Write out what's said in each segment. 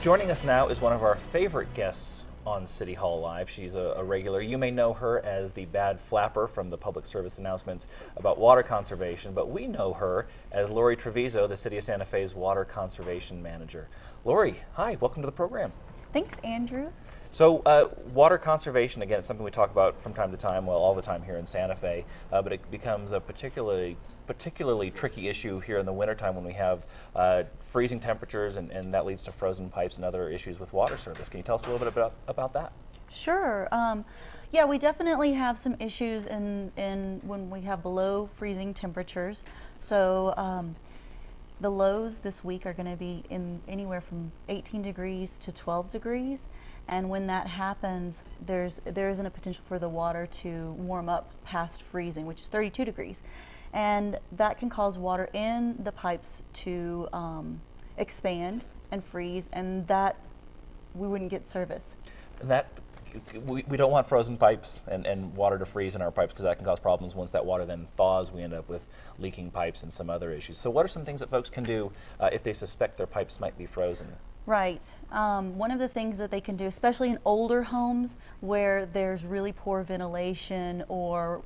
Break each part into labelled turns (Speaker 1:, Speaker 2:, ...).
Speaker 1: Joining us now is one of our favorite guests on City Hall Live. She's a regular. You may know her as the bad flapper from the public service announcements about water conservation, but we know her as Laurie Trevizo, the City of Santa Fe's Water Conservation Manager. Laurie, hi, welcome to the program.
Speaker 2: Thanks, Andrew.
Speaker 1: So water conservation, again, it's something we talk about from time to time, well, all the time here in Santa Fe, but it becomes a particularly tricky issue here in the wintertime when we have freezing temperatures, and that leads to frozen pipes and other issues with water service. Can you tell us a little bit about that?
Speaker 2: Sure. Yeah, we definitely have some issues in when we have below freezing temperatures. So the lows this week are going to be in anywhere from 18 degrees to 12 degrees. And when that happens, there isn't a potential for the water to warm up past freezing, which is 32 degrees. And that can cause water in the pipes to expand and freeze, and that we wouldn't get service.
Speaker 1: And that we don't want frozen pipes and water to freeze in our pipes, because that can cause problems. Once that water then thaws, we end up with leaking pipes and some other issues. So what are some things that folks can do if they suspect their pipes might be frozen?
Speaker 2: Right. One of the things that they can do, especially in older homes where there's really poor ventilation or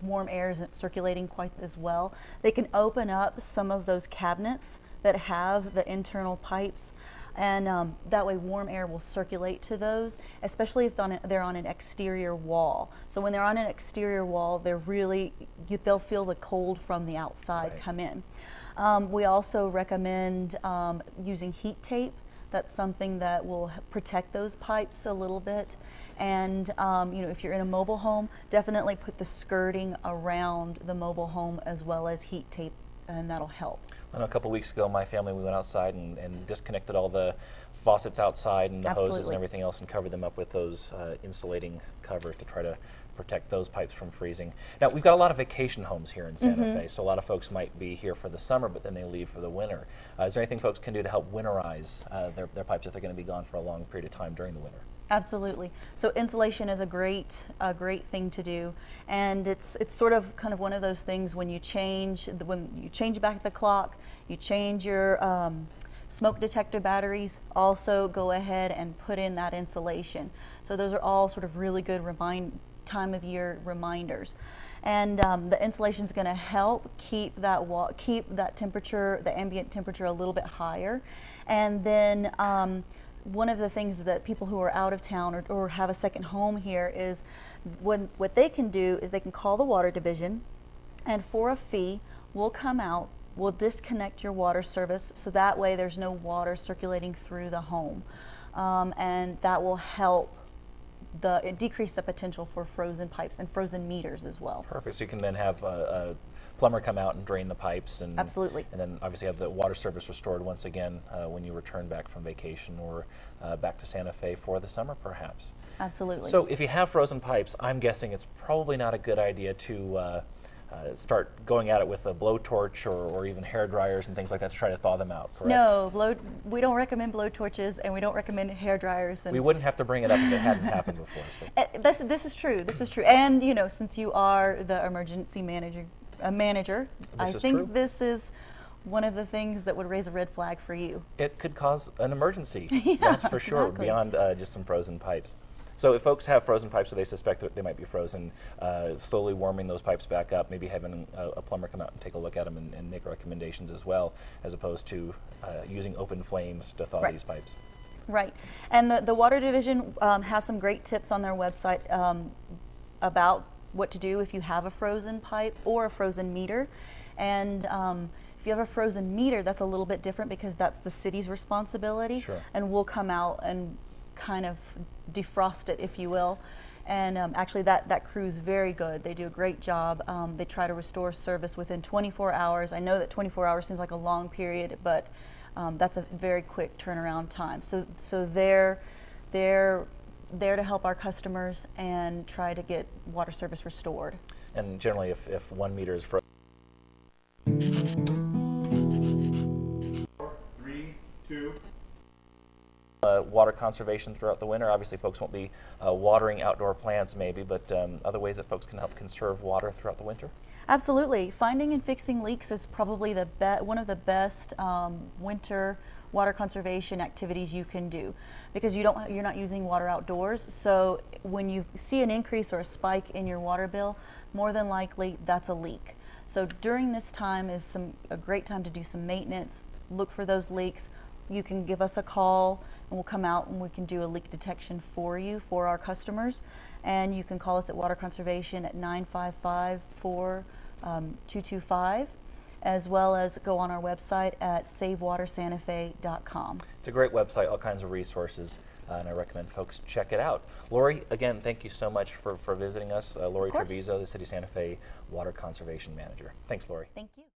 Speaker 2: warm air isn't circulating quite as well, they can open up some of those cabinets that have the internal pipes, and that way warm air will circulate to those, especially if they're on an exterior wall. So when they're on an exterior wall, they'll feel the cold from the outside come in. We also recommend using heat tape. That's something that will protect those pipes a little bit. And if you're in a mobile home, definitely put the skirting around the mobile home as well as heat tape, and that'll help.
Speaker 1: I know a couple weeks ago, my family, we went outside and disconnected all the faucets outside and the hoses and everything else, and covered them up with those insulating covers to try to protect those pipes from freezing. Now, we've got a lot of vacation homes here in Santa Fe, so a lot of folks might be here for the summer, but then they leave for the winter. Is there anything folks can do to help winterize their pipes if they're going to be gone for a long period of time during the winter?
Speaker 2: Absolutely. So insulation is a great thing to do, and it's sort of kind of one of those things when you change back the clock, you change your smoke detector batteries, also go ahead and put in that insulation. So those are all sort of really good time of year reminders, and the insulation is going to help keep that temperature, the ambient temperature, a little bit higher. And then one of the things that people who are out of town or have a second home here is what they can do is they can call the water division, and for a fee we'll come out, we'll disconnect your water service, so that way there's no water circulating through the home, and that will help decrease the potential for frozen pipes and frozen meters as well.
Speaker 1: Perfect. So you can then have a plumber come out and drain the pipes, and
Speaker 2: absolutely,
Speaker 1: and then obviously have the water service restored once again when you return back from vacation or back to Santa Fe for the summer, perhaps.
Speaker 2: Absolutely.
Speaker 1: So if you have frozen pipes, I'm guessing it's probably not a good idea to start going at it with a blowtorch or even hair dryers and things like that to try to thaw them out, correct?
Speaker 2: No, we don't recommend blowtorches, and we don't recommend hair dryers.
Speaker 1: We wouldn't have to bring it up if it hadn't happened before. So.
Speaker 2: This is true. This is true. And since you are the emergency manager, I think this is one of the things that would raise a red flag for you.
Speaker 1: It could cause an emergency.
Speaker 2: Yeah,
Speaker 1: that's for sure,
Speaker 2: exactly.
Speaker 1: Beyond just some frozen pipes. So if folks have frozen pipes or they suspect that they might be frozen, slowly warming those pipes back up, maybe having a plumber come out and take a look at them and make recommendations as well, as opposed to using open flames to thaw these pipes.
Speaker 2: Right. And the Water Division has some great tips on their website about what to do if you have a frozen pipe or a frozen meter. And if you have a frozen meter, that's a little bit different because that's the city's responsibility.
Speaker 1: Sure.
Speaker 2: And we'll come out and kind of defrost it, if you will. And actually that crew's very good. They do a great job. They try to restore service within 24 hours. I know that 24 hours seems like a long period, but that's a very quick turnaround time. So they're there to help our customers and try to get water service restored.
Speaker 1: And generally, if 1 meter is frozen,
Speaker 3: 3, 2.
Speaker 1: Water conservation throughout the winter. Obviously, folks won't be watering outdoor plants maybe, but other ways that folks can help conserve water throughout the winter?
Speaker 2: Absolutely. Finding and fixing leaks is probably one of the best winter water conservation activities you can do, because you're not using water outdoors. So when you see an increase or a spike in your water bill, more than likely that's a leak. So during this time is a great time to do some maintenance, look for those leaks. You can give us a call and we'll come out and we can do a leak detection for you, for our customers. And you can call us at Water Conservation at 955-4225, as well as go on our website at savewatersantafe.com.
Speaker 1: It's a great website, all kinds of resources, and I recommend folks check it out. Laurie, again, thank you so much for visiting us. Laurie Trevizo, the City of Santa Fe Water Conservation Manager. Thanks, Laurie.
Speaker 2: Thank you.